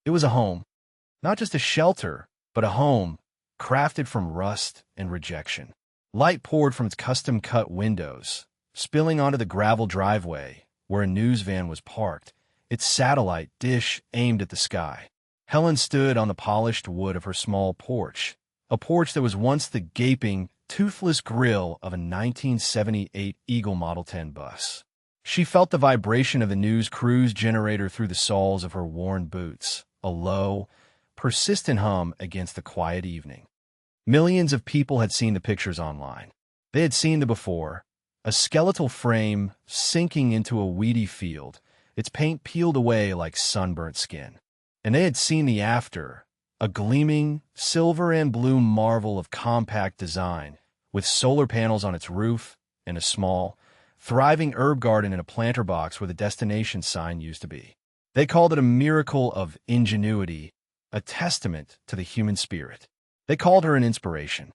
It was a home, not just a shelter, but a home crafted from rust and rejection. Light poured from its custom-cut windows, spilling onto the gravel driveway where a news van was parked, its satellite dish aimed at the sky. Helen stood on the polished wood of her small porch, a porch that was once the gaping, toothless grill of a 1978 Eagle Model 10 bus. She felt the vibration of the news crew's generator through the soles of her worn boots, a low, persistent hum against the quiet evening. Millions of people had seen the pictures online. They had seen the before, a skeletal frame sinking into a weedy field, its paint peeled away like sunburnt skin. And they had seen the after, a gleaming, silver and blue marvel of compact design, with solar panels on its roof and a small, thriving herb garden in a planter box where the destination sign used to be. They called it a miracle of ingenuity, a testament to the human spirit. They called her an inspiration.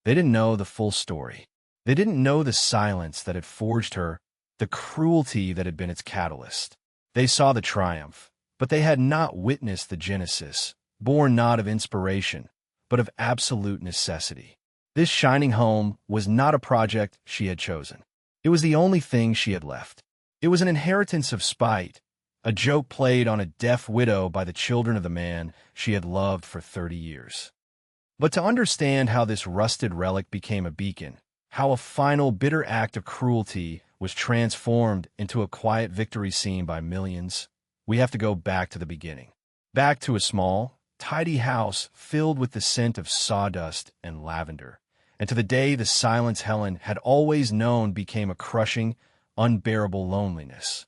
They didn't know the full story. They didn't know the silence that had forged her, the cruelty that had been its catalyst. They saw the triumph, but they had not witnessed the genesis, born not of inspiration, but of absolute necessity. This shining home was not a project she had chosen. It was the only thing she had left. It was an inheritance of spite, a joke played on a deaf widow by the children of the man she had loved for 30 years. But to understand how this rusted relic became a beacon, how a final bitter act of cruelty was transformed into a quiet victory seen by millions, we have to go back to the beginning. Back to a small, tidy house filled with the scent of sawdust and lavender, and to the day the silence Helen had always known became a crushing, unbearable loneliness.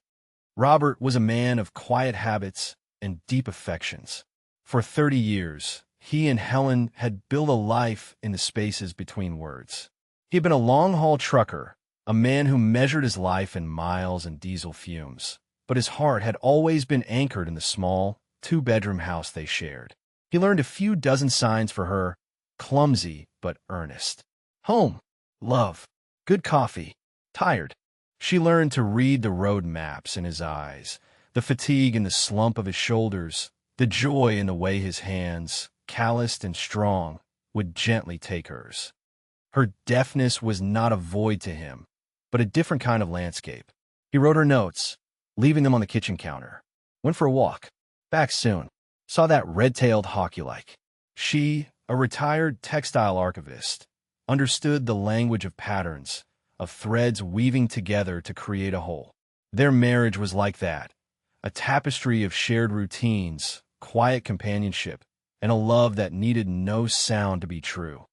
Robert was a man of quiet habits and deep affections. For 30 years, he and Helen had built a life in the spaces between words. He had been a long-haul trucker, a man who measured his life in miles and diesel fumes, but his heart had always been anchored in the small, two-bedroom house they shared. He learned a few dozen signs for her, clumsy but earnest. Home, love, good coffee, tired. She learned to read the road maps in his eyes, the fatigue in the slump of his shoulders, the joy in the way his hands, calloused and strong, would gently take hers. Her deafness was not a void to him, but a different kind of landscape. He wrote her notes, leaving them on the kitchen counter. Went for a walk. Back soon. Saw that red-tailed hawk you like. She, a retired textile archivist, understood the language of patterns, of threads weaving together to create a whole. Their marriage was like that, a tapestry of shared routines, quiet companionship, and a love that needed no sound to be true.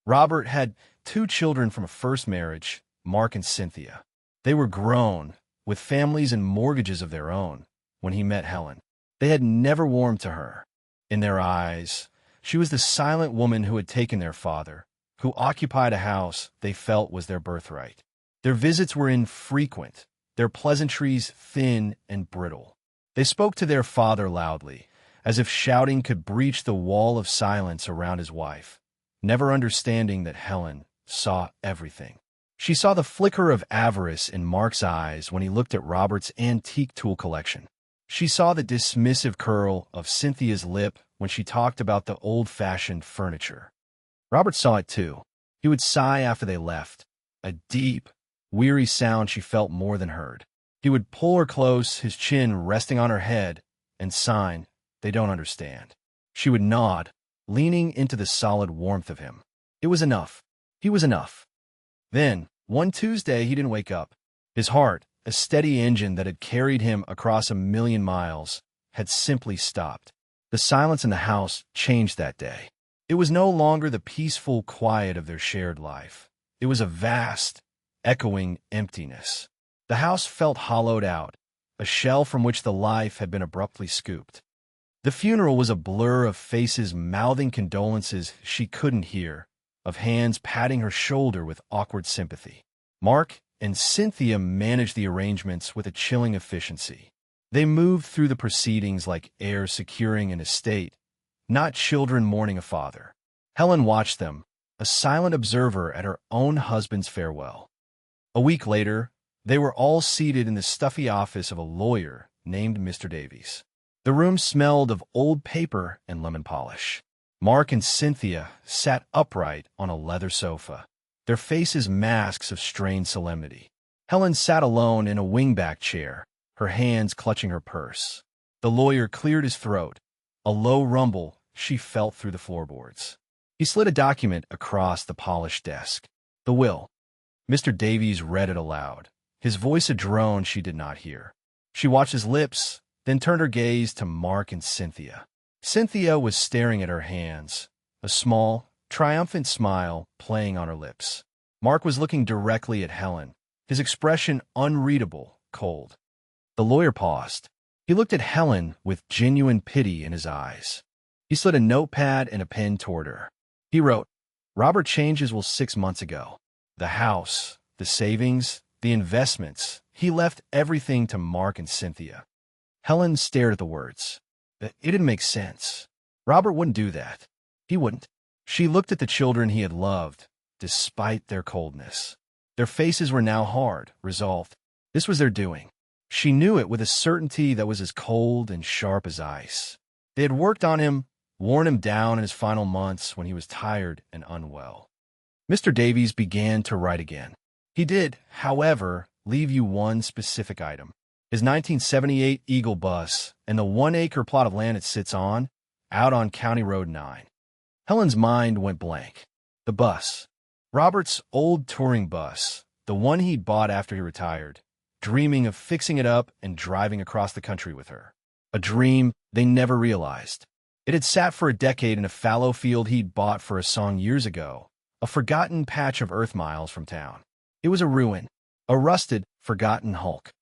Robert had 2 children from a first marriage, Mark and Cynthia. They were grown, with families and mortgages of their own, when he met Helen. They had never warmed to her. In their eyes, she was the silent woman who had taken their father, who occupied a house they felt was their birthright. Their visits were infrequent, their pleasantries thin and brittle. They spoke to their father loudly, as if shouting could breach the wall of silence around his wife, never understanding that Helen saw everything. She saw the flicker of avarice in Mark's eyes when he looked at Robert's antique tool collection. She saw the dismissive curl of Cynthia's lip when she talked about the old-fashioned furniture. Robert saw it too. He would sigh after they left, a deep, weary sound she felt more than heard. He would pull her close, his chin resting on her head, and sign, "They don't understand." She would nod, leaning into the solid warmth of him. It was enough. He was enough. Then, one Tuesday, he didn't wake up. His heart, a steady engine that had carried him across 1,000,000 miles, had simply stopped. The silence in the house changed that day. It was no longer the peaceful quiet of their shared life. It was a vast, echoing emptiness. The house felt hollowed out, a shell from which the life had been abruptly scooped. The funeral was a blur of faces mouthing condolences she couldn't hear, of hands patting her shoulder with awkward sympathy. Mark and Cynthia managed the arrangements with a chilling efficiency. They moved through the proceedings like heirs securing an estate, not children mourning a father. Helen watched them, a silent observer at her own husband's farewell. A week later, they were all seated in the stuffy office of a lawyer named Mr. Davies. The room smelled of old paper and lemon polish. Mark and Cynthia sat upright on a leather sofa, their faces masks of strained solemnity. Helen sat alone in a wingback chair, her hands clutching her purse. The lawyer cleared his throat. A low rumble she felt through the floorboards. He slid a document across the polished desk. The will. Mr. Davies read it aloud, his voice a drone she did not hear. She watched his lips, then turned her gaze to Mark and Cynthia. Cynthia was staring at her hands, a small, triumphant smile playing on her lips. Mark was looking directly at Helen, his expression unreadable, cold. The lawyer paused. He looked at Helen with genuine pity in his eyes. He slid a notepad and a pen toward her. He wrote, "Robert changed his will 6 months ago. The house, the savings, the investments. He left everything to Mark and Cynthia." Helen stared at the words. It didn't make sense. Robert wouldn't do that. He wouldn't. She looked at the children he had loved, despite their coldness. Their faces were now hard, resolved. This was their doing. She knew it with a certainty that was as cold and sharp as ice. They had worked on him, worn him down in his final months when he was tired and unwell. Mr. Davies began to write again. He did, however, leave you one specific item. His 1978 Eagle bus and the 1-acre plot of land it sits on, out on County Road 9. Helen's mind went blank. The bus. Robert's old touring bus, the one he'd bought after he retired, dreaming of fixing it up and driving across the country with her. A dream they never realized. It had sat for a decade in a fallow field he'd bought for a song years ago, a forgotten patch of earth miles from town. It was a ruin, a rusted, forgotten hulk.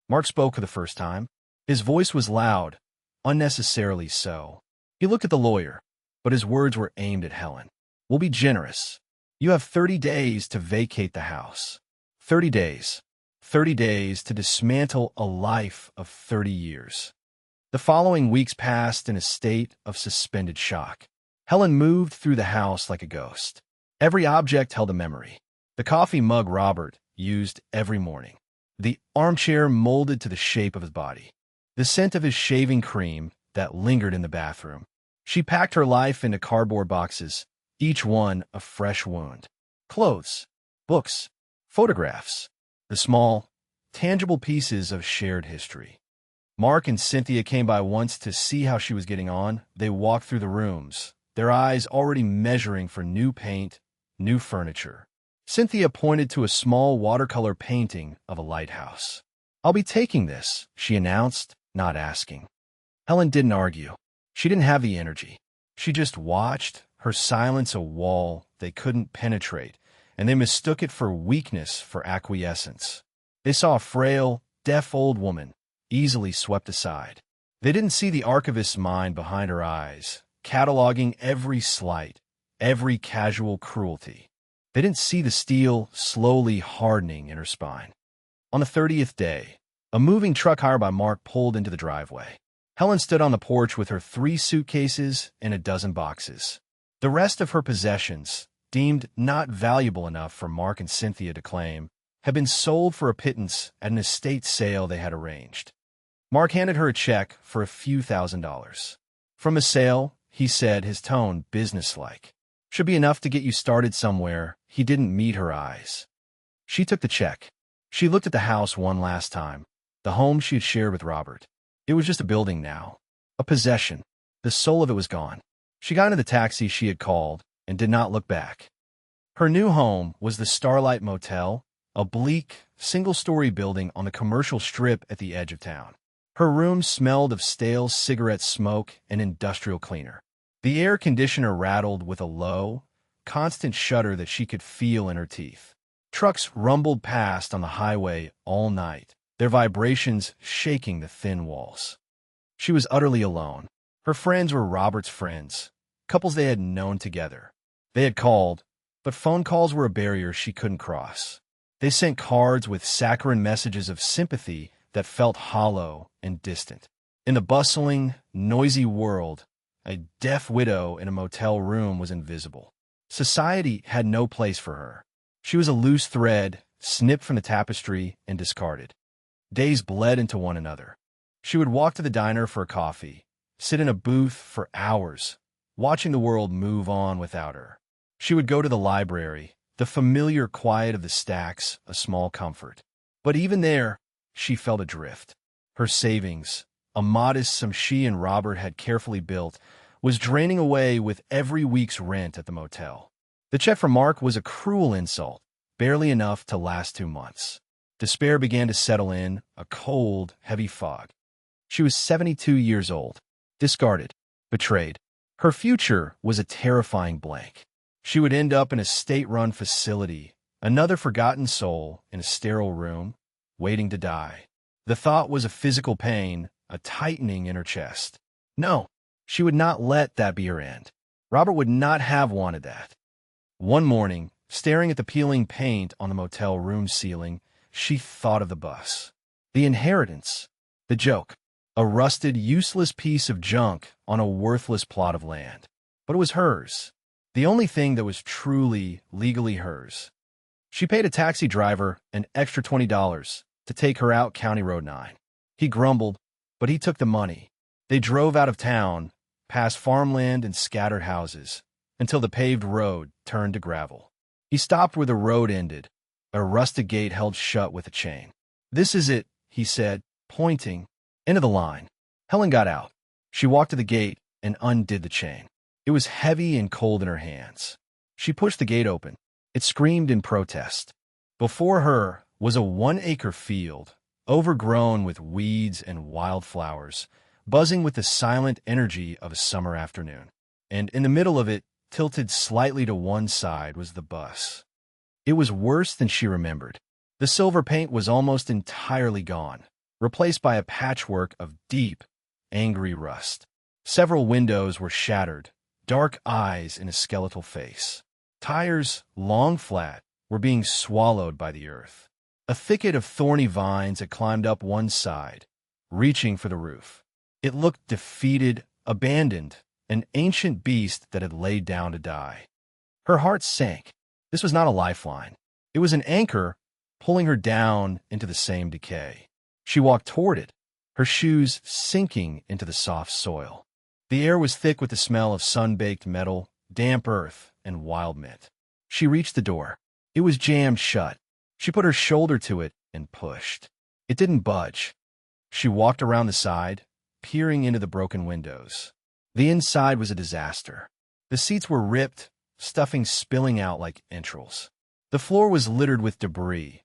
Mark spoke for the first time. His voice was loud, unnecessarily so. He looked at the lawyer, but his words were aimed at Helen. "We'll be generous. You have 30 days to vacate the house. 30 days. 30 days to dismantle a life of 30 years." The following weeks passed in a state of suspended shock. Helen moved through the house like a ghost. Every object held a memory. The coffee mug Robert used every morning. The armchair molded to the shape of his body. The scent of his shaving cream that lingered in the bathroom. She packed her life into cardboard boxes, each one a fresh wound. Clothes, books, photographs, the small, tangible pieces of shared history. Mark and Cynthia came by once to see how she was getting on. They walked through the rooms, their eyes already measuring for new paint, new furniture. Cynthia pointed to a small watercolor painting of a lighthouse. "I'll be taking this," she announced, not asking. Helen didn't argue. She didn't have the energy. She just watched, her silence a wall they couldn't penetrate, and they mistook it for weakness, for acquiescence. They saw a frail, deaf old woman, easily swept aside. They didn't see the archivist's mind behind her eyes, cataloging every slight, every casual cruelty. They didn't see the steel slowly hardening in her spine. On the 30th day, a moving truck hired by Mark pulled into the driveway. Helen stood on the porch with her 3 suitcases and a dozen boxes. The rest of her possessions, deemed not valuable enough for Mark and Cynthia to claim, had been sold for a pittance at an estate sale they had arranged. Mark handed her a check for a few $1,000s. "From a sale," he said, his tone businesslike. "Should be enough to get you started somewhere." He didn't meet her eyes. She took the check. She looked at the house one last time, the home she had shared with Robert. It was just a building now, a possession. The soul of it was gone. She got into the taxi she had called and did not look back. Her new home was the Starlight Motel, a bleak, single-story building on the commercial strip at the edge of town. Her room smelled of stale cigarette smoke and industrial cleaner. The air conditioner rattled with a low, constant shudder that she could feel in her teeth. Trucks rumbled past on the highway all night, their vibrations shaking the thin walls. She was utterly alone. Her friends were Robert's friends, couples they had known together. They had called, but phone calls were a barrier she couldn't cross. They sent cards with saccharine messages of sympathy that felt hollow and distant. In the bustling, noisy world, a deaf widow in a motel room was invisible. Society had no place for her. She was a loose thread, snipped from the tapestry and discarded. Days bled into one another. She would walk to the diner for a coffee, sit in a booth for hours, watching the world move on without her. She would go to the library, the familiar quiet of the stacks, a small comfort. But even there, she felt adrift. Her savings, a modest sum she and Robert had carefully built, was draining away with every week's rent at the motel. The check from Mark was a cruel insult, barely enough to last 2 months. Despair began to settle in, a cold, heavy fog. She was 72 years old, discarded, betrayed. Her future was a terrifying blank. She would end up in a state-run facility, another forgotten soul in a sterile room, waiting to die. The thought was a physical pain, a tightening in her chest. No, she would not let that be her end. Robert would not have wanted that. One morning, staring at the peeling paint on the motel room ceiling, she thought of the bus. The inheritance. The joke. A rusted, useless piece of junk on a worthless plot of land. But it was hers. The only thing that was truly, legally hers. She paid a taxi driver an extra $20 to take her out County Road 9. He grumbled, but he took the money. They drove out of town, past farmland and scattered houses, until the paved road turned to gravel. He stopped where the road ended, a rusted gate held shut with a chain. "This is it," he said, pointing. "Into the line." Helen got out. She walked to the gate and undid the chain. It was heavy and cold in her hands. She pushed the gate open. It screamed in protest. Before her was a 1-acre field, overgrown with weeds and wildflowers, buzzing with the silent energy of a summer afternoon. And in the middle of it, tilted slightly to one side, was the bus. It was worse than she remembered. The silver paint was almost entirely gone, replaced by a patchwork of deep, angry rust. Several windows were shattered, dark eyes in a skeletal face. Tires, long flat, were being swallowed by the earth. A thicket of thorny vines had climbed up one side, reaching for the roof. It looked defeated, abandoned, an ancient beast that had laid down to die. Her heart sank. This was not a lifeline. It was an anchor, pulling her down into the same decay. She walked toward it, her shoes sinking into the soft soil. The air was thick with the smell of sun-baked metal, damp earth, and wild mint. She reached the door. It was jammed shut. She put her shoulder to it and pushed. It didn't budge. She walked around the side, peering into the broken windows. The inside was a disaster. The seats were ripped, stuffing spilling out like entrails. The floor was littered with debris,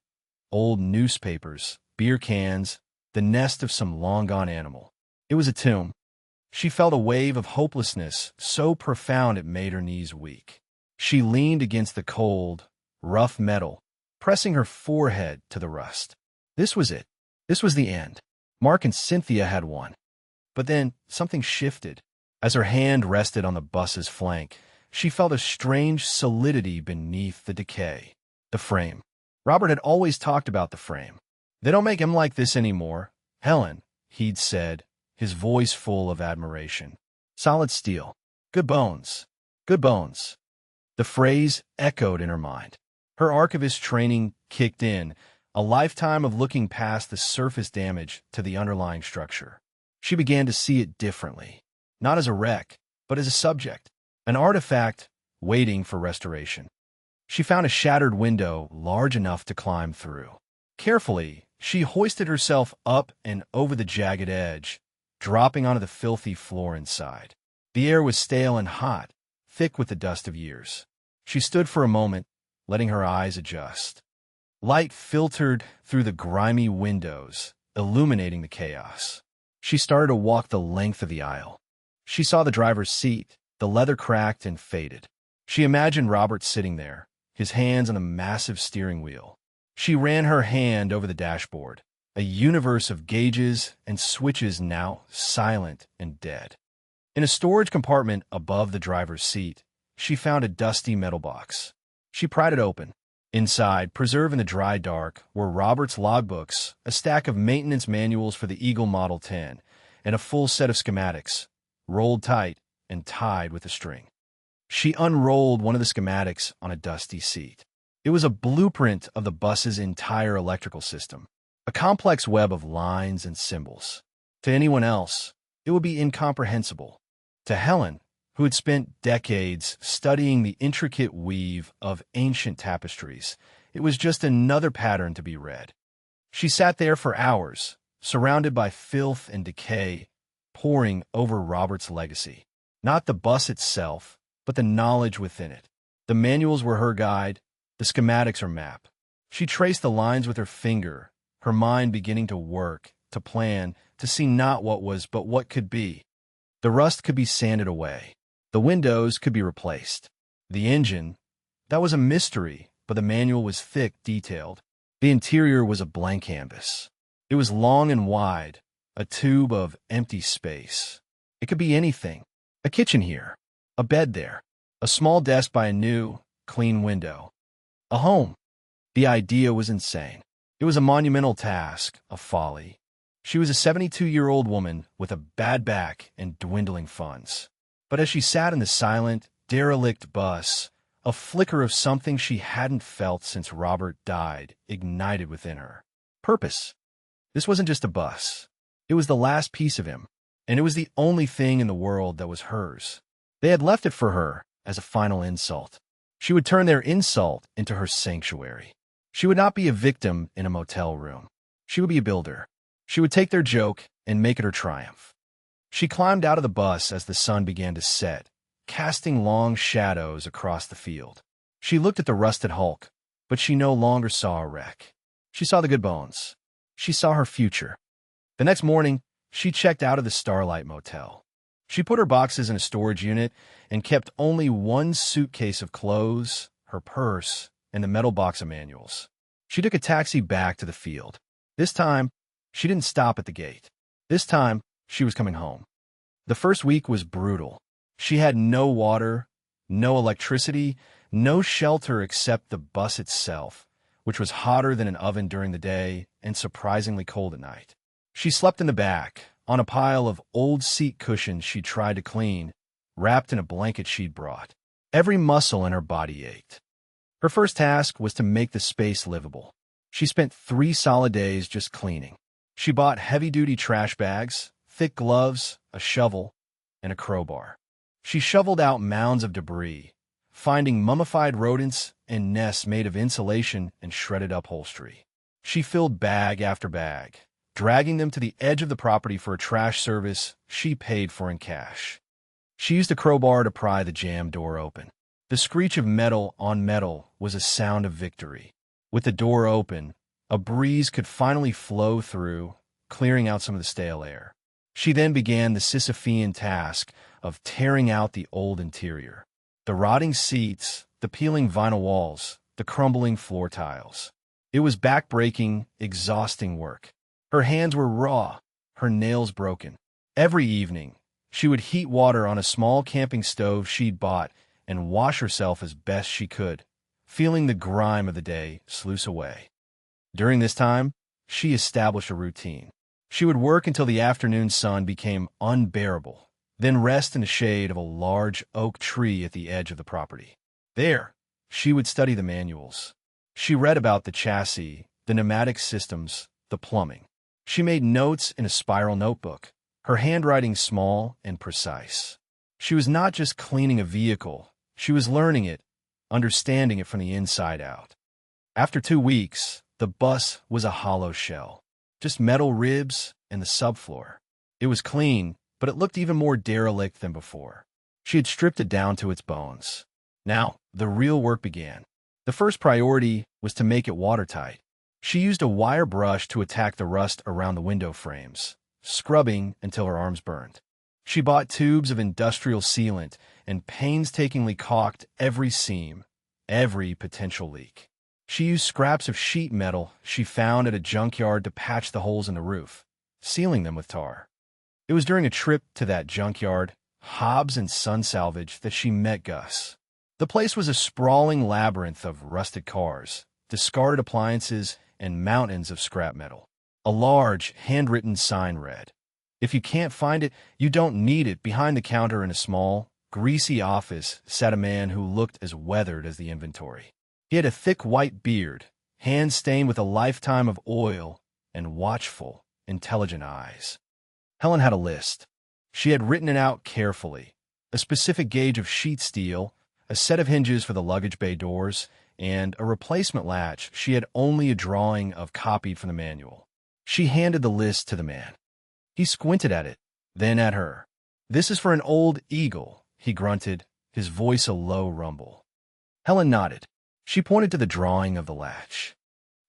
old newspapers, beer cans, the nest of some long-gone animal. It was a tomb. She felt a wave of hopelessness so profound it made her knees weak. She leaned against the cold, rough metal, pressing her forehead to the rust. This was it. This was the end. Mark and Cynthia had won. But then something shifted. As her hand rested on the bus's flank, she felt a strange solidity beneath the decay. The frame. Robert had always talked about the frame. "They don't make him like this anymore, Helen," he'd said, his voice full of admiration. "Solid steel. Good bones. Good bones." The phrase echoed in her mind. Her archivist training kicked in, a lifetime of looking past the surface damage to the underlying structure. She began to see it differently, not as a wreck, but as a subject, an artifact waiting for restoration. She found a shattered window large enough to climb through. Carefully, she hoisted herself up and over the jagged edge, dropping onto the filthy floor inside. The air was stale and hot, thick with the dust of years. She stood for a moment, letting her eyes adjust. Light filtered through the grimy windows, illuminating the chaos. She started to walk the length of the aisle. She saw the driver's seat, the leather cracked and faded. She imagined Robert sitting there, his hands on the massive steering wheel. She ran her hand over the dashboard, a universe of gauges and switches now silent and dead. In a storage compartment above the driver's seat, she found a dusty metal box. She pried it open. Inside, preserved in the dry dark, were Robert's logbooks, a stack of maintenance manuals for the Eagle Model 10, and a full set of schematics, rolled tight and tied with a string. She unrolled one of the schematics on a dusty seat. It was a blueprint of the bus's entire electrical system, a complex web of lines and symbols. To anyone else, it would be incomprehensible. To Helen, who had spent decades studying the intricate weave of ancient tapestries, it was just another pattern to be read. She sat there for hours, surrounded by filth and decay, poring over Robert's legacy. Not the bus itself, but the knowledge within it. The manuals were her guide, the schematics her map. She traced the lines with her finger, her mind beginning to work, to plan, to see not what was, but what could be. The rust could be sanded away. The windows could be replaced. The engine, that was a mystery, but the manual was thick, detailed. The interior was a blank canvas. It was long and wide, a tube of empty space. It could be anything. A kitchen here, a bed there, a small desk by a new, clean window. A home. The idea was insane. It was a monumental task, a folly. She was a 72-year-old woman with a bad back and dwindling funds. But as she sat in the silent, derelict bus, a flicker of something she hadn't felt since Robert died ignited within her. Purpose. This wasn't just a bus. It was the last piece of him, and it was the only thing in the world that was hers. They had left it for her as a final insult. She would turn their insult into her sanctuary. She would not be a victim in a motel room. She would be a builder. She would take their joke and make it her triumph. She climbed out of the bus as the sun began to set, casting long shadows across the field. She looked at the rusted hulk, but she no longer saw a wreck. She saw the good bones. She saw her future. The next morning, she checked out of the Starlight Motel. She put her boxes in a storage unit and kept only one suitcase of clothes, her purse, and the metal box of manuals. She took a taxi back to the field. This time, she didn't stop at the gate. This time, she was coming home. The first week was brutal. She had no water, no electricity, no shelter except the bus itself, which was hotter than an oven during the day and surprisingly cold at night. She slept in the back, on a pile of old seat cushions she tried to clean, wrapped in a blanket she'd brought. Every muscle in her body ached. Her first task was to make the space livable. She spent 3 solid days just cleaning. She bought heavy-duty trash bags, thick gloves, a shovel, and a crowbar. She shoveled out mounds of debris, finding mummified rodents and nests made of insulation and shredded upholstery. She filled bag after bag, dragging them to the edge of the property for a trash service she paid for in cash. She used a crowbar to pry the jammed door open. The screech of metal on metal was a sound of victory. With the door open, a breeze could finally flow through, clearing out some of the stale air. She then began the Sisyphean task of tearing out the old interior. The rotting seats, the peeling vinyl walls, the crumbling floor tiles. It was back-breaking, exhausting work. Her hands were raw, her nails broken. Every evening, she would heat water on a small camping stove she'd bought and wash herself as best she could, feeling the grime of the day sluice away. During this time, she established a routine. She would work until the afternoon sun became unbearable, then rest in the shade of a large oak tree at the edge of the property. There, she would study the manuals. She read about the chassis, the pneumatic systems, the plumbing. She made notes in a spiral notebook, her handwriting small and precise. She was not just cleaning a vehicle, she was learning it, understanding it from the inside out. After 2 weeks, the bus was a hollow shell, just metal ribs and the subfloor. It was clean, but it looked even more derelict than before. She had stripped it down to its bones. Now, the real work began. The first priority was to make it watertight. She used a wire brush to attack the rust around the window frames, scrubbing until her arms burned. She bought tubes of industrial sealant and painstakingly caulked every seam, every potential leak. She used scraps of sheet metal she found at a junkyard to patch the holes in the roof, sealing them with tar. It was during a trip to that junkyard, Hobbs and Son Salvage, that she met Gus. The place was a sprawling labyrinth of rusted cars, discarded appliances, and mountains of scrap metal. A large, handwritten sign read, "If you can't find it, you don't need it." Behind the counter in a small, greasy office sat a man who looked as weathered as the inventory. He had a thick white beard, hands stained with a lifetime of oil, and watchful, intelligent eyes. Helen had a list. She had written it out carefully. A specific gauge of sheet steel, a set of hinges for the luggage bay doors, and a replacement latch she had only a drawing of copied from the manual. She handed the list to the man. He squinted at it, then at her. "This is for an old Eagle," he grunted, his voice a low rumble. Helen nodded. She pointed to the drawing of the latch.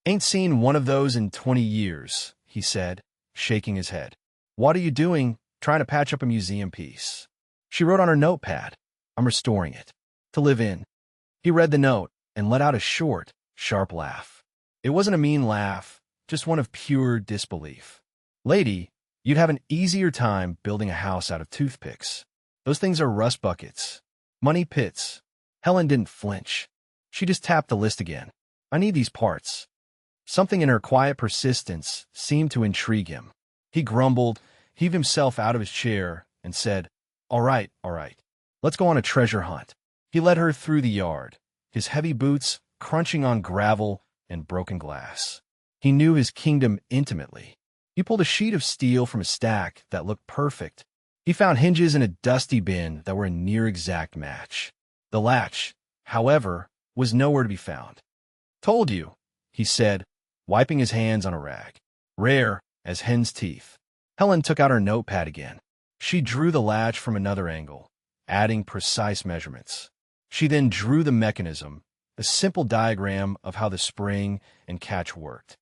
"Ain't seen one of those in 20 years, he said, shaking his head. "What are you doing, trying to patch up a museum piece?" She wrote on her notepad, "I'm restoring it. To live in." He read the note and let out a short, sharp laugh. It wasn't a mean laugh, just one of pure disbelief. "Lady, you'd have an easier time building a house out of toothpicks. Those things are rust buckets. Money pits." Helen didn't flinch. She just tapped the list again. "I need these parts." Something in her quiet persistence seemed to intrigue him. He grumbled, heaved himself out of his chair, and said, all right. Let's go on a treasure hunt." He led her through the yard, his heavy boots crunching on gravel and broken glass. He knew his kingdom intimately. He pulled a sheet of steel from a stack that looked perfect. He found hinges in a dusty bin that were a near-exact match. The latch, however, was nowhere to be found. "Told you," he said, wiping his hands on a rag. "Rare as hen's teeth." Helen took out her notepad again. She drew the latch from another angle, adding precise measurements. She then drew the mechanism, a simple diagram of how the spring and catch worked.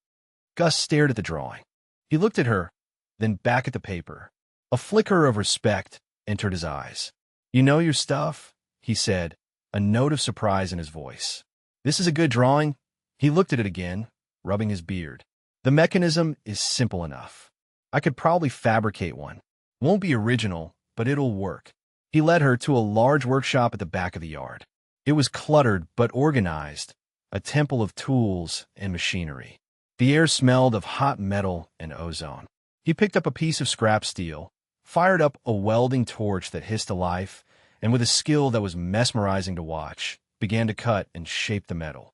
Gus stared at the drawing. He looked at her, then back at the paper. A flicker of respect entered his eyes. "You know your stuff," he said, a note of surprise in his voice. "This is a good drawing." He looked at it again, rubbing his beard. "The mechanism is simple enough. I could probably fabricate one. Won't be original, but it'll work." He led her to a large workshop at the back of the yard. It was cluttered but organized, a temple of tools and machinery. The air smelled of hot metal and ozone. He picked up a piece of scrap steel, fired up a welding torch that hissed to life, and with a skill that was mesmerizing to watch, began to cut and shape the metal.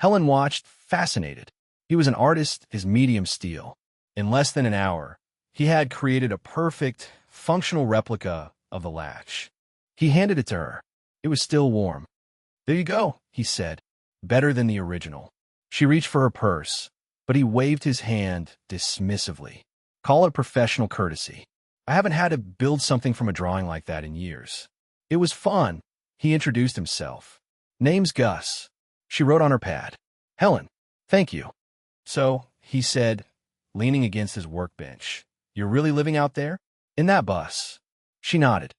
Helen watched, fascinated. He was an artist, his medium steel. In less than an hour, he had created a perfect, functional replica of the latch. He handed it to her. It was still warm. "There you go," he said. "Better than the original." She reached for her purse, but he waved his hand dismissively. "Call it professional courtesy. I haven't had to build something from a drawing like that in years." "It was fun." He introduced himself. "Name's Gus." She wrote on her pad. "Helen, thank you." "So," he said, leaning against his workbench, "you're really living out there? In that bus?" She nodded.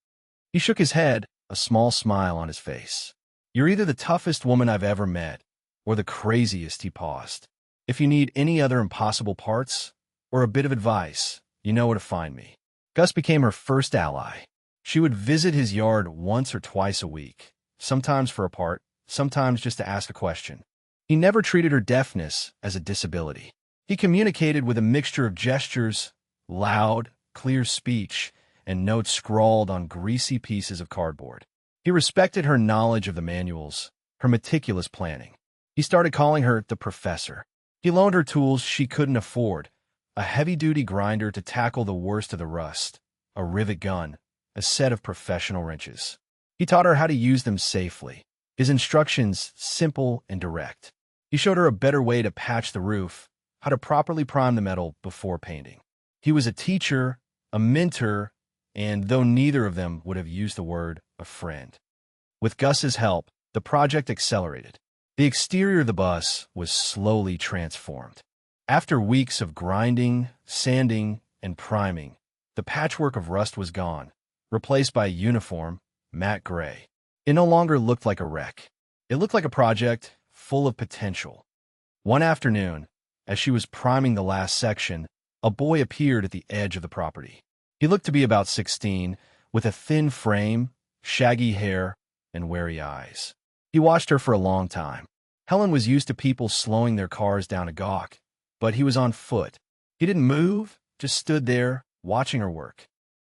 He shook his head, a small smile on his face. "You're either the toughest woman I've ever met, or the craziest." He paused. "If you need any other impossible parts, or a bit of advice, you know where to find me." Gus became her first ally. She would visit his yard once or twice a week, sometimes for a part, sometimes just to ask a question. He never treated her deafness as a disability. He communicated with a mixture of gestures, loud, clear speech, and notes scrawled on greasy pieces of cardboard. He respected her knowledge of the manuals, her meticulous planning. He started calling her the professor. He loaned her tools she couldn't afford, a heavy-duty grinder to tackle the worst of the rust, a rivet gun, a set of professional wrenches. He taught her how to use them safely, his instructions simple and direct. He showed her a better way to patch the roof, how to properly prime the metal before painting. He was a teacher, a mentor, and though neither of them would have used the word, a friend. With Gus's help, the project accelerated. The exterior of the bus was slowly transformed. After weeks of grinding, sanding, and priming, the patchwork of rust was gone, replaced by a uniform, matte gray. It no longer looked like a wreck. It looked like a project full of potential. One afternoon, as she was priming the last section, a boy appeared at the edge of the property. He looked to be about 16, with a thin frame, shaggy hair, and wary eyes. He watched her for a long time. Helen was used to people slowing their cars down to gawk, but he was on foot. He didn't move, just stood there, watching her work.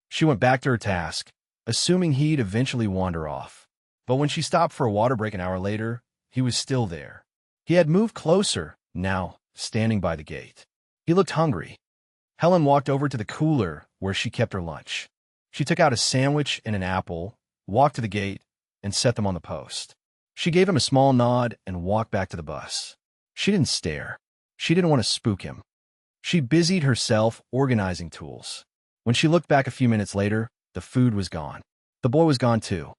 She went back to her task, assuming he'd eventually wander off. But when she stopped for a water break an hour later, he was still there. He had moved closer, now standing by the gate. He looked hungry. Helen walked over to the cooler where she kept her lunch. She took out a sandwich and an apple, walked to the gate, and set them on the post. She gave him a small nod and walked back to the bus. She didn't stare. She didn't want to spook him. She busied herself organizing tools. When she looked back a few minutes later, the food was gone. The boy was gone too.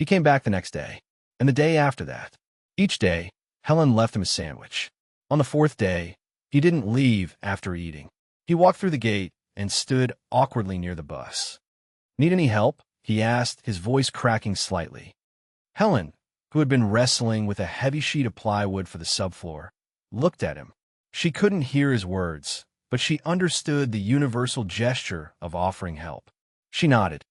He came back the next day, and the day after that. Each day, Helen left him a sandwich. On the fourth day, he didn't leave after eating. He walked through the gate and stood awkwardly near the bus. "Need any help?" he asked, his voice cracking slightly. Helen, who had been wrestling with a heavy sheet of plywood for the subfloor, looked at him. She couldn't hear his words, but she understood the universal gesture of offering help. She nodded.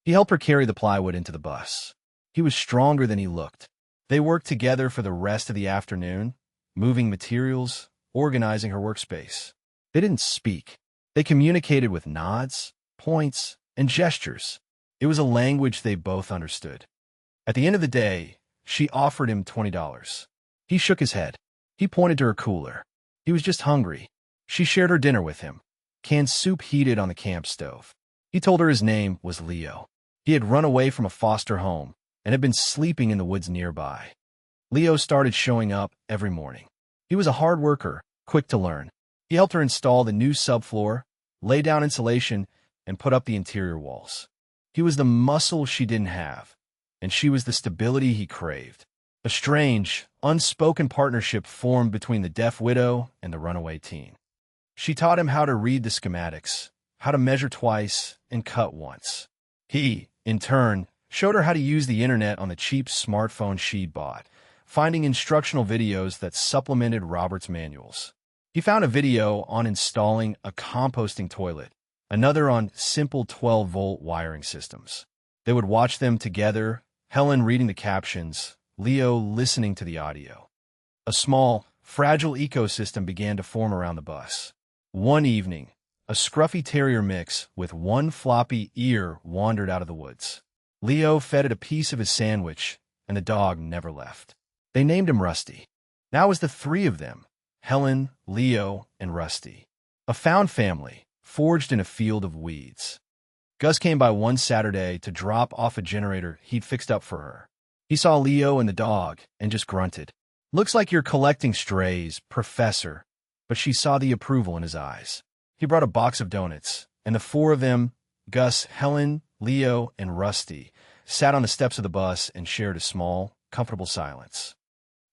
He helped her carry the plywood into the bus. He was stronger than he looked. They worked together for the rest of the afternoon, moving materials, organizing her workspace. They didn't speak. They communicated with nods, points, and gestures. It was a language they both understood. At the end of the day, she offered him $20. He shook his head. He pointed to her cooler. He was just hungry. She shared her dinner with him. Canned soup heated on the camp stove. He told her his name was Leo. He had run away from a foster home and had been sleeping in the woods nearby. Leo started showing up every morning. He was a hard worker, quick to learn. He helped her install the new subfloor, lay down insulation, and put up the interior walls. He was the muscle she didn't have, and she was the stability he craved. A strange, unspoken partnership formed between the deaf widow and the runaway teen. She taught him how to read the schematics, how to measure twice and cut once. He, in turn, showed her how to use the internet on the cheap smartphone she'd bought, finding instructional videos that supplemented Robert's manuals. He found a video on installing a composting toilet, another on simple 12-volt wiring systems. They would watch them together, Helen reading the captions, Leo listening to the audio. A small, fragile ecosystem began to form around the bus. One evening, a scruffy terrier mix with one floppy ear wandered out of the woods. Leo fed it a piece of his sandwich, and the dog never left. They named him Rusty. Now it was the three of them, Helen, Leo, and Rusty. A found family, forged in a field of weeds. Gus came by one Saturday to drop off a generator he'd fixed up for her. He saw Leo and the dog and just grunted. "Looks like you're collecting strays, Professor." But she saw the approval in his eyes. He brought a box of donuts, and the four of them, Gus, Helen, Leo, and Rusty, sat on the steps of the bus and shared a small, comfortable silence.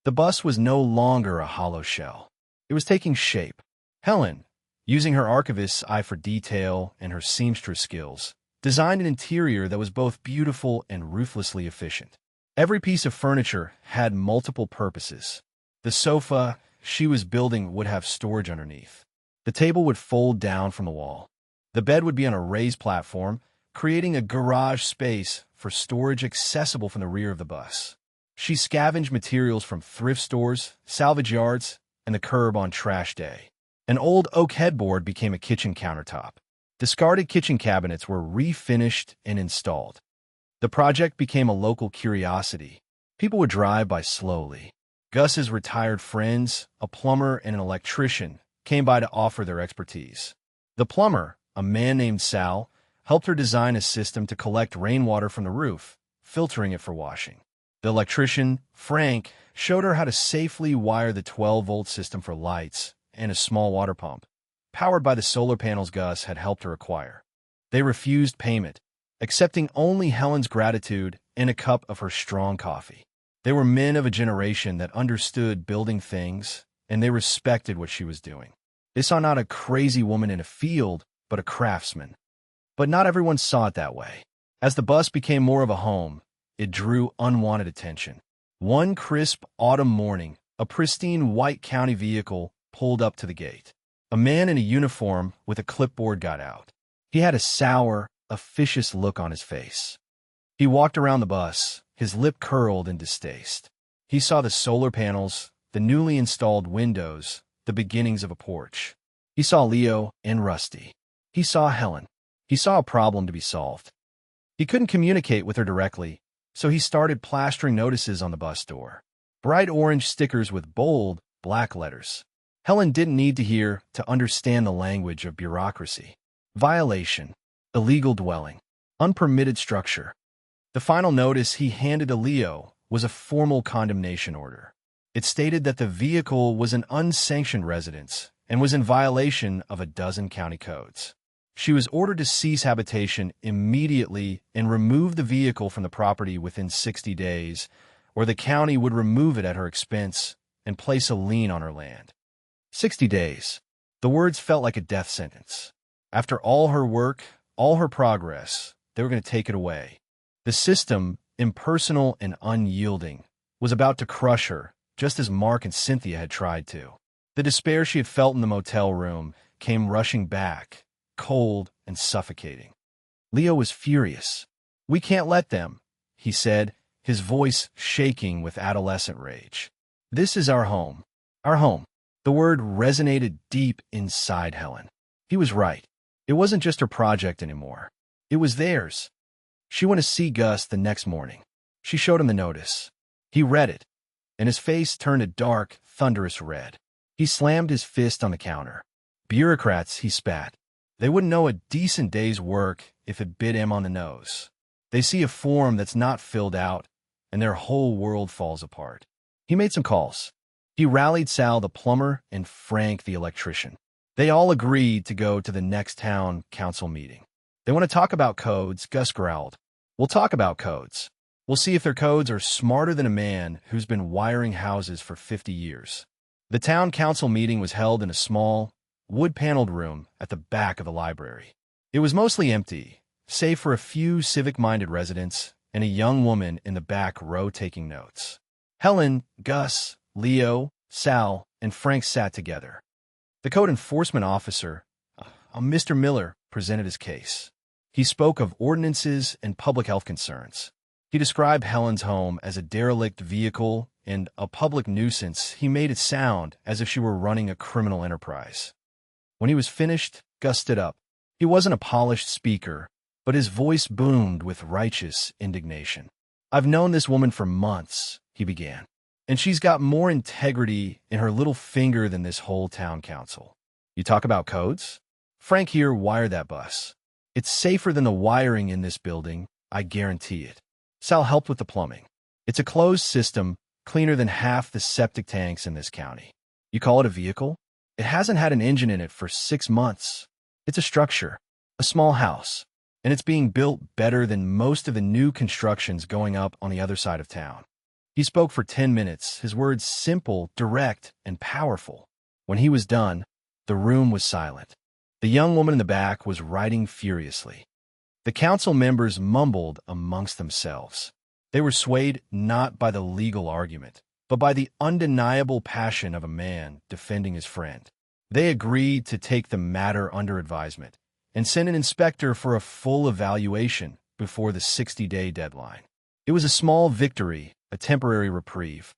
The bus was no longer a hollow shell. It was taking shape. Helen, using her archivist's eye for detail and her seamstress skills, designed an interior that was both beautiful and ruthlessly efficient. Every piece of furniture had multiple purposes. The sofa she was building would have storage underneath. The table would fold down from the wall. The bed would be on a raised platform, creating a garage space for storage accessible from the rear of the bus. She scavenged materials from thrift stores, salvage yards, and the curb on trash day. An old oak headboard became a kitchen countertop. Discarded kitchen cabinets were refinished and installed. The project became a local curiosity. People would drive by slowly. Gus's retired friends, a plumber and an electrician, came by to offer their expertise. The plumber, a man named Sal, helped her design a system to collect rainwater from the roof, filtering it for washing. The electrician, Frank, showed her how to safely wire the 12-volt system for lights and a small water pump, powered by the solar panels Gus had helped her acquire. They refused payment, accepting only Helen's gratitude and a cup of her strong coffee. They were men of a generation that understood building things, and they respected what she was doing. They saw not a crazy woman in a field, but a craftsman. But not everyone saw it that way. As the bus became more of a home, it drew unwanted attention. One crisp autumn morning, a pristine white county vehicle pulled up to the gate. A man in a uniform with a clipboard got out. He had a sour, officious look on his face. He walked around the bus, his lip curled in distaste. He saw the solar panels, the newly installed windows, the beginnings of a porch. He saw Leo and Rusty. He saw Helen. He saw a problem to be solved. He couldn't communicate with her directly, so he started plastering notices on the bus door. Bright orange stickers with bold, black letters. Helen didn't need to hear to understand the language of bureaucracy. Violation, illegal dwelling, unpermitted structure. The final notice he handed to Leo was a formal condemnation order. It stated that the vehicle was an unsanctioned residence and was in violation of a dozen county codes. She was ordered to cease habitation immediately and remove the vehicle from the property within 60 days, or the county would remove it at her expense and place a lien on her land. 60 days. The words felt like a death sentence. After all her work, all her progress, they were going to take it away. The system, impersonal and unyielding, was about to crush her, just as Mark and Cynthia had tried to. The despair she had felt in the motel room came rushing back, cold and suffocating. Leo was furious. "We can't let them," he said, his voice shaking with adolescent rage. "This is our home. Our home." The word resonated deep inside Helen. He was right. It wasn't just her project anymore. It was theirs. She went to see Gus the next morning. She showed him the notice. He read it, and his face turned a dark, thunderous red. He slammed his fist on the counter. "Bureaucrats," he spat. "They wouldn't know a decent day's work if it bit him on the nose. They see a form that's not filled out, and their whole world falls apart." He made some calls. He rallied Sal the plumber and Frank the electrician. They all agreed to go to the next town council meeting. "They want to talk about codes," Gus growled. "We'll talk about codes. We'll see if their codes are smarter than a man who's been wiring houses for 50 years. The town council meeting was held in a small, wood-paneled room at the back of the library. It was mostly empty, save for a few civic-minded residents and a young woman in the back row taking notes. Helen, Gus, Leo, Sal, and Frank sat together. The code enforcement officer, Mr. Miller, presented his case. He spoke of ordinances and public health concerns. He described Helen's home as a derelict vehicle and a public nuisance. He made it sound as if she were running a criminal enterprise. When he was finished, Gus stood up. He wasn't a polished speaker, but his voice boomed with righteous indignation. "I've known this woman for months," he began, "and she's got more integrity in her little finger than this whole town council. You talk about codes? Frank here wired that bus. It's safer than the wiring in this building, I guarantee it. Sal helped with the plumbing. It's a closed system, cleaner than half the septic tanks in this county. You call it a vehicle? It hasn't had an engine in it for 6 months. It's a structure, a small house, and it's being built better than most of the new constructions going up on the other side of town." He spoke for 10 minutes, his words simple, direct, and powerful. When he was done, the room was silent. The young woman in the back was writing furiously. The council members mumbled amongst themselves. They were swayed not by the legal argument, but by the undeniable passion of a man defending his friend. They agreed to take the matter under advisement and send an inspector for a full evaluation before the 60-day deadline. It was a small victory, a temporary reprieve.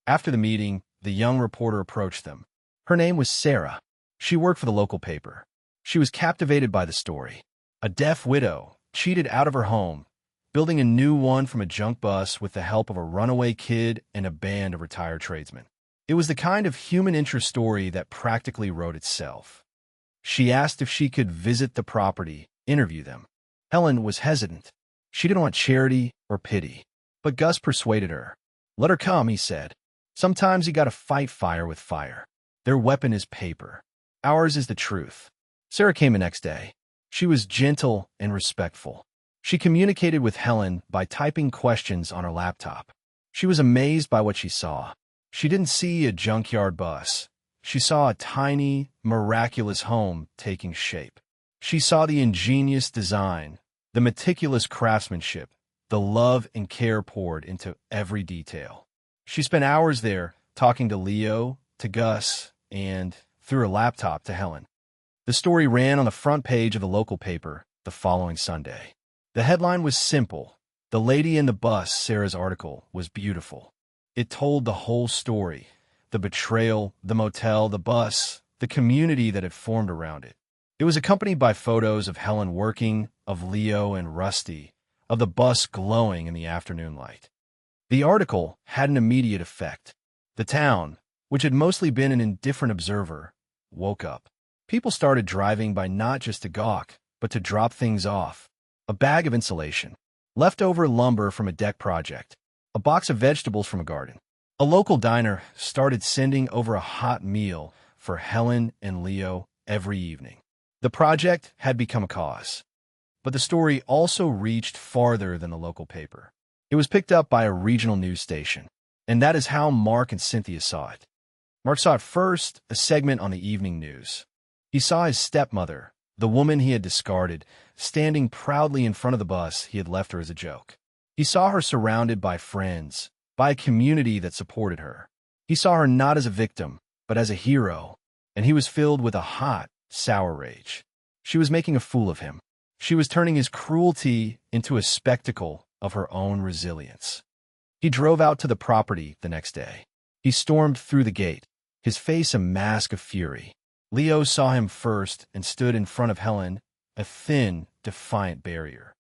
After the meeting, the young reporter approached them. Her name was Sarah. She worked for the local paper. She was captivated by the story. A deaf widow, cheated out of her home, building a new one from a junk bus with the help of a runaway kid and a band of retired tradesmen. It was the kind of human interest story that practically wrote itself. She asked if she could visit the property, interview them. Helen was hesitant. She didn't want charity or pity. But Gus persuaded her. "Let her come," he said. "Sometimes you gotta fight fire with fire. Their weapon is paper. Ours is the truth." Sarah came the next day. She was gentle and respectful. She communicated with Helen by typing questions on her laptop. She was amazed by what she saw. She didn't see a junkyard bus. She saw a tiny, miraculous home taking shape. She saw the ingenious design, the meticulous craftsmanship, the love and care poured into every detail. She spent hours there talking to Leo, to Gus, and, through her laptop, to Helen. The story ran on the front page of the local paper the following Sunday. The headline was simple. The lady in the bus, Sarah's article, was beautiful. It told the whole story. The betrayal, the motel, the bus, the community that had formed around it. It was accompanied by photos of Helen working, of Leo and Rusty, of the bus glowing in the afternoon light. The article had an immediate effect. The town, which had mostly been an indifferent observer, woke up. People started driving by not just to gawk, but to drop things off. A bag of insulation, leftover lumber from a deck project, a box of vegetables from a garden. A local diner started sending over a hot meal for Helen and Leo every evening. The project had become a cause. But the story also reached farther than the local paper. It was picked up by a regional news station, and that is how Mark and Cynthia saw it. Mark saw it first, a segment on the evening news. He saw his stepmother, the woman he had discarded, standing proudly in front of the bus he had left her as a joke. He saw her surrounded by friends, by a community that supported her. He saw her not as a victim, but as a hero, and he was filled with a hot, sour rage. She was making a fool of him. She was turning his cruelty into a spectacle of her own resilience. He drove out to the property the next day. He stormed through the gate, his face a mask of fury. Leo saw him first and stood in front of Helen, a thin, defiant barrier.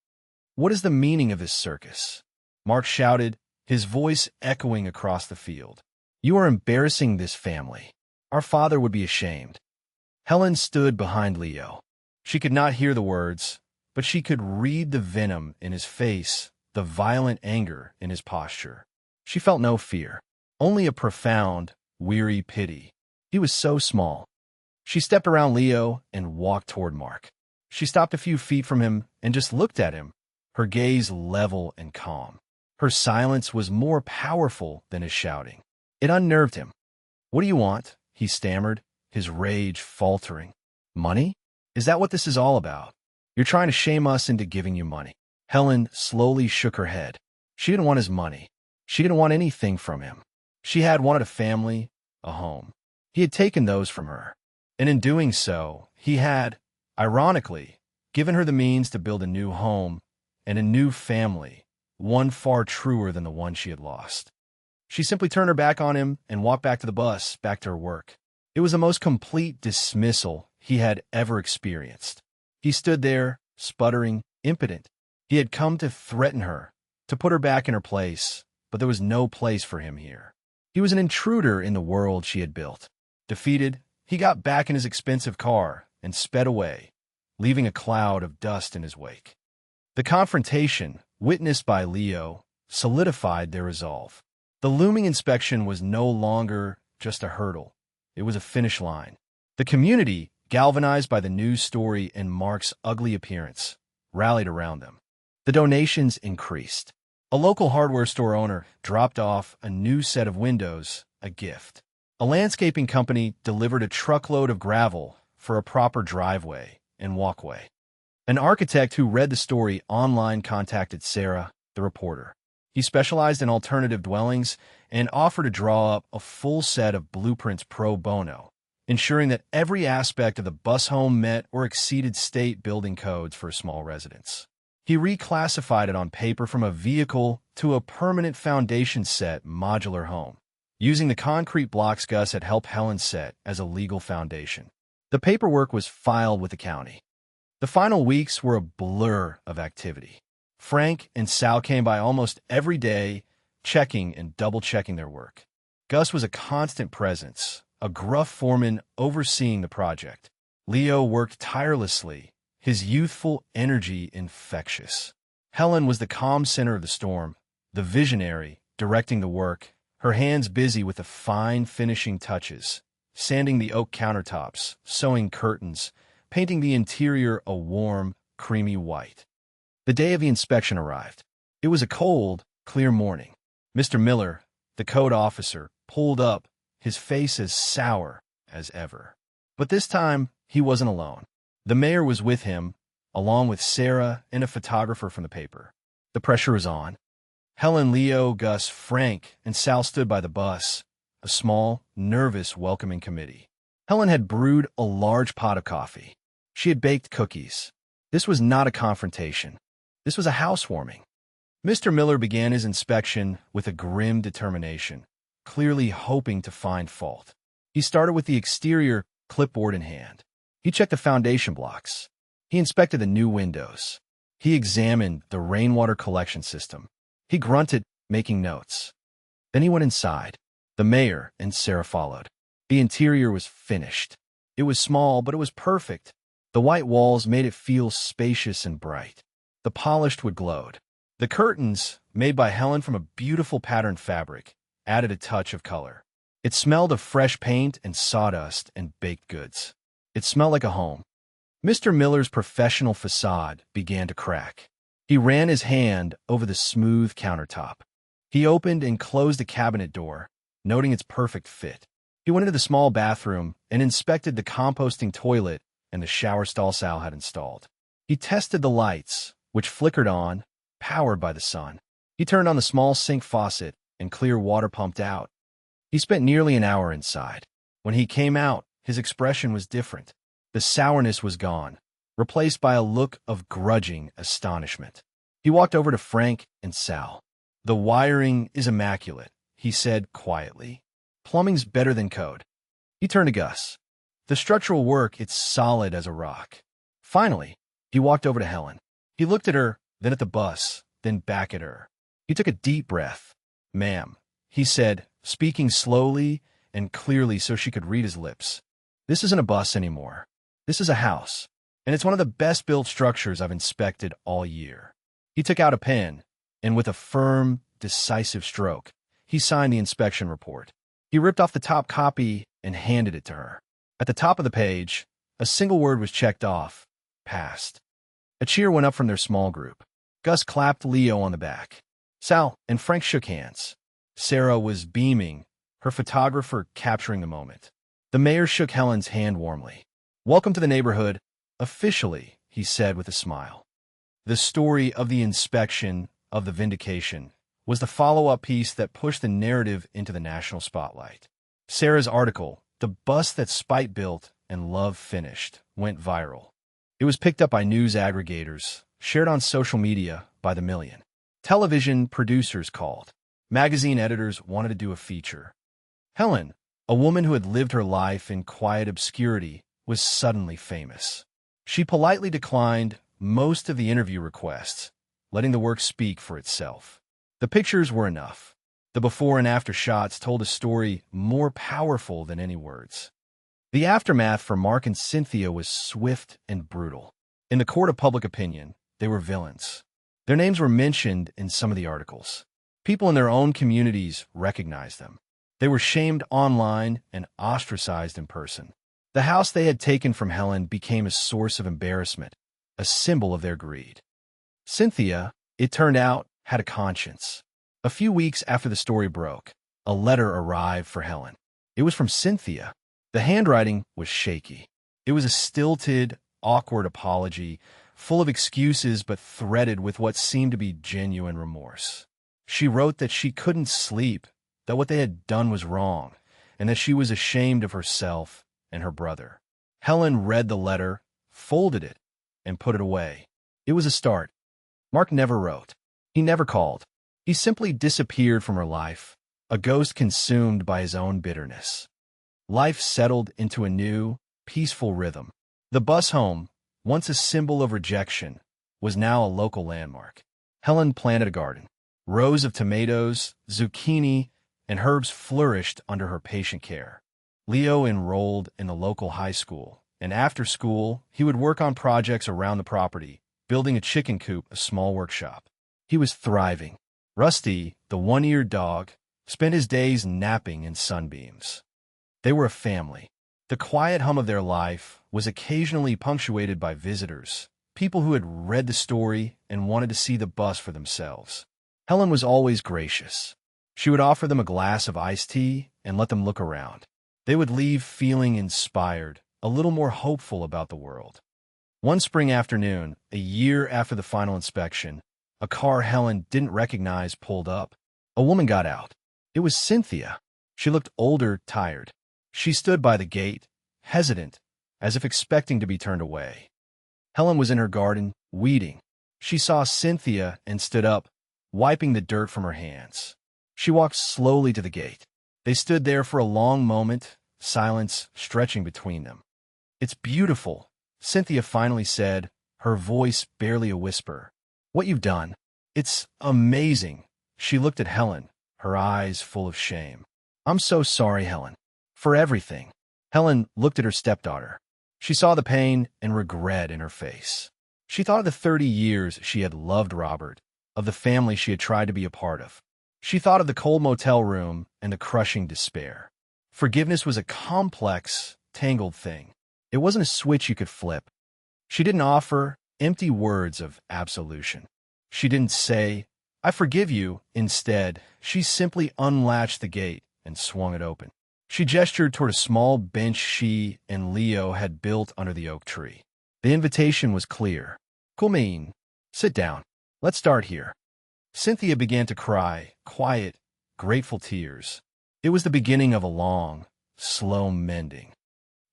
"What is the meaning of this circus?" Mark shouted, his voice echoing across the field. "You are embarrassing this family. Our father would be ashamed." Helen stood behind Leo. She could not hear the words, but she could read the venom in his face, the violent anger in his posture. She felt no fear, only a profound, weary pity. He was so small. She stepped around Leo and walked toward Mark. She stopped a few feet from him and just looked at him, her gaze level and calm. Her silence was more powerful than his shouting. It unnerved him. "What do you want?" he stammered, his rage faltering. "Money? Is that what this is all about? You're trying to shame us into giving you money." Helen slowly shook her head. She didn't want his money. She didn't want anything from him. She had wanted a family, a home. He had taken those from her. And in doing so, he had, ironically, given her the means to build a new home and a new family, one far truer than the one she had lost. She simply turned her back on him and walked back to the bus, back to her work. It was the most complete dismissal he had ever experienced. He stood there, sputtering, impotent. He had come to threaten her, to put her back in her place, but there was no place for him here. He was an intruder in the world she had built. Defeated, he got back in his expensive car and sped away, leaving a cloud of dust in his wake. The confrontation, witnessed by Leo, solidified their resolve. The looming inspection was no longer just a hurdle. It was a finish line. The community, galvanized by the news story and Mark's ugly appearance, rallied around them. The donations increased. A local hardware store owner dropped off a new set of windows, a gift. A landscaping company delivered a truckload of gravel for a proper driveway and walkway. An architect who read the story online contacted Sarah, the reporter. He specialized in alternative dwellings and offered to draw up a full set of blueprints pro bono, ensuring that every aspect of the bus home met or exceeded state building codes for a small residence. He reclassified it on paper from a vehicle to a permanent foundation set modular home, using the concrete blocks Gus had helped Helen set as a legal foundation. The paperwork was filed with the county. The final weeks were a blur of activity. Frank and Sal came by almost every day, checking and double-checking their work. Gus was a constant presence, a gruff foreman overseeing the project. Leo worked tirelessly, his youthful energy infectious. Helen was the calm center of the storm, the visionary, directing the work, her hands busy with the fine finishing touches, sanding the oak countertops, sewing curtains, painting the interior a warm, creamy white. The day of the inspection arrived. It was a cold, clear morning. Mr. Miller, the code officer, pulled up, his face as sour as ever. But this time, he wasn't alone. The mayor was with him, along with Sarah and a photographer from the paper. The pressure was on. Helen, Leo, Gus, Frank, and Sal stood by the bus, a small, nervous, welcoming committee. Helen had brewed a large pot of coffee. She had baked cookies. This was not a confrontation. This was a housewarming. Mr. Miller began his inspection with a grim determination, clearly hoping to find fault. He started with the exterior, clipboard in hand. He checked the foundation blocks. He inspected the new windows. He examined the rainwater collection system. He grunted, making notes. Then he went inside. The mayor and Sarah followed. The interior was finished. It was small, but it was perfect. The white walls made it feel spacious and bright. The polished wood glowed. The curtains, made by Helen from a beautiful patterned fabric, added a touch of color. It smelled of fresh paint and sawdust and baked goods. It smelled like a home. Mr. Miller's professional facade began to crack. He ran his hand over the smooth countertop. He opened and closed the cabinet door, noting its perfect fit. He went into the small bathroom and inspected the composting toilet and the shower stall Sal had installed. He tested the lights, which flickered on, powered by the sun. He turned on the small sink faucet and clear water pumped out. He spent nearly an hour inside. When he came out, his expression was different. The sourness was gone, replaced by a look of grudging astonishment. He walked over to Frank and Sal. "The wiring is immaculate," he said quietly. "Plumbing's better than code." He turned to Gus. "The structural work, it's solid as a rock." Finally, he walked over to Helen. He looked at her, then at the bus, then back at her. He took a deep breath. "Ma'am," he said, speaking slowly and clearly so she could read his lips. "This isn't a bus anymore. This is a house, and it's one of the best-built structures I've inspected all year." He took out a pen, and with a firm, decisive stroke, he signed the inspection report. He ripped off the top copy and handed it to her. At the top of the page, a single word was checked off: passed. A cheer went up from their small group. Gus clapped Leo on the back. Sal and Frank shook hands. Sarah was beaming, her photographer capturing the moment. The mayor shook Helen's hand warmly. "Welcome to the neighborhood, officially," he said with a smile. The story of the inspection, of the vindication, was the follow-up piece that pushed the narrative into the national spotlight. Sarah's article, "The Bus That Spite Built and Love Finished," went viral. It was picked up by news aggregators, shared on social media by the million. Television producers called. Magazine editors wanted to do a feature. Helen, a woman who had lived her life in quiet obscurity, was suddenly famous. She politely declined most of the interview requests, letting the work speak for itself. The pictures were enough. The before and after shots told a story more powerful than any words. The aftermath for Mark and Cynthia was swift and brutal. In the court of public opinion, they were villains. Their names were mentioned in some of the articles. People in their own communities recognized them. They were shamed online and ostracized in person. The house they had taken from Helen became a source of embarrassment, a symbol of their greed. Cynthia, it turned out, had a conscience. A few weeks after the story broke, a letter arrived for Helen. It was from Cynthia. The handwriting was shaky. It was a stilted, awkward apology, full of excuses but threaded with what seemed to be genuine remorse. She wrote that she couldn't sleep, that what they had done was wrong, and that she was ashamed of herself and her brother. Helen read the letter, folded it, and put it away. It was a start. Mark never wrote. He never called. He simply disappeared from her life, a ghost consumed by his own bitterness. Life settled into a new, peaceful rhythm. The bus home, once a symbol of rejection, was now a local landmark. Helen planted a garden. Rows of tomatoes, zucchini, and herbs flourished under her patient care. Leo enrolled in the local high school, and after school, he would work on projects around the property, building a chicken coop, a small workshop. He was thriving. Rusty, the one-eared dog, spent his days napping in sunbeams. They were a family. The quiet hum of their life was occasionally punctuated by visitors, people who had read the story and wanted to see the bus for themselves. Helen was always gracious. She would offer them a glass of iced tea and let them look around. They would leave feeling inspired, a little more hopeful about the world. One spring afternoon, a year after the final inspection, a car Helen didn't recognize pulled up. A woman got out. It was Cynthia. She looked older, tired. She stood by the gate, hesitant, as if expecting to be turned away. Helen was in her garden, weeding. She saw Cynthia and stood up, wiping the dirt from her hands. She walked slowly to the gate. They stood there for a long moment, silence stretching between them. "It's beautiful," Cynthia finally said, her voice barely a whisper. "What you've done. It's amazing." She looked at Helen, her eyes full of shame. I'm so sorry, Helen. For everything. Helen looked at her stepdaughter. She saw the pain and regret in her face. She thought of the 30 years she had loved Robert, of the family she had tried to be a part of. She thought of the cold motel room and the crushing despair. Forgiveness was a complex, tangled thing. It wasn't a switch you could flip. She didn't offer empty words of absolution. She didn't say, "I forgive you." Instead, she simply unlatched the gate and swung it open. She gestured toward a small bench she and Leo had built under the oak tree. The invitation was clear. "Kulmeen, sit down. Let's start here." Cynthia began to cry, quiet, grateful tears. It was the beginning of a long, slow mending.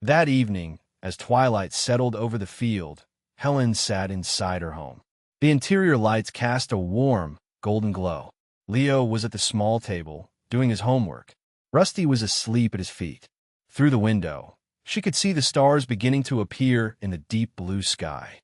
That evening, as twilight settled over the field, Helen sat inside her home. The interior lights cast a warm, golden glow. Leo was at the small table, doing his homework. Rusty was asleep at his feet. Through the window, she could see the stars beginning to appear in the deep blue sky.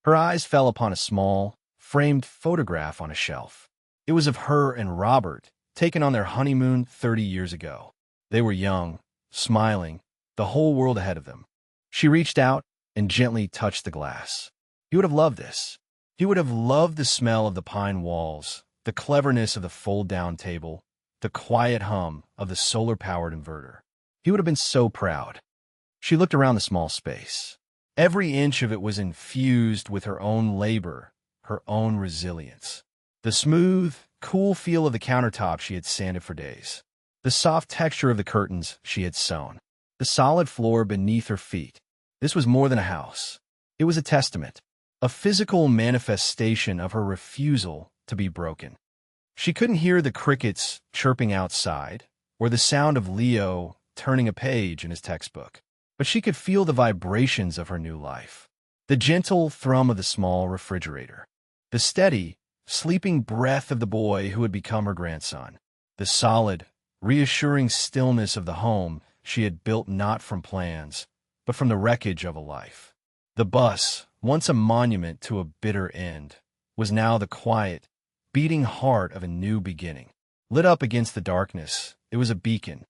Her eyes fell upon a small, framed photograph on a shelf. It was of her and Robert, taken on their honeymoon 30 years ago. They were young, smiling, the whole world ahead of them. She reached out and gently touched the glass. He would have loved this. He would have loved the smell of the pine walls, the cleverness of the fold-down table, the quiet hum of the solar-powered inverter. He would have been so proud. She looked around the small space. Every inch of it was infused with her own labor, her own resilience. The smooth, cool feel of the countertop she had sanded for days. The soft texture of the curtains she had sewn. The solid floor beneath her feet. This was more than a house. It was a testament, a physical manifestation of her refusal to be broken. She couldn't hear the crickets chirping outside, or the sound of Leo turning a page in his textbook, but she could feel the vibrations of her new life. The gentle thrum of the small refrigerator. The steady, sleeping breath of the boy who had become her grandson. The solid, reassuring stillness of the home she had built not from plans, but from the wreckage of a life. The bus, once a monument to a bitter end, was now the quiet, beating heart of a new beginning. Lit up against the darkness, it was a beacon,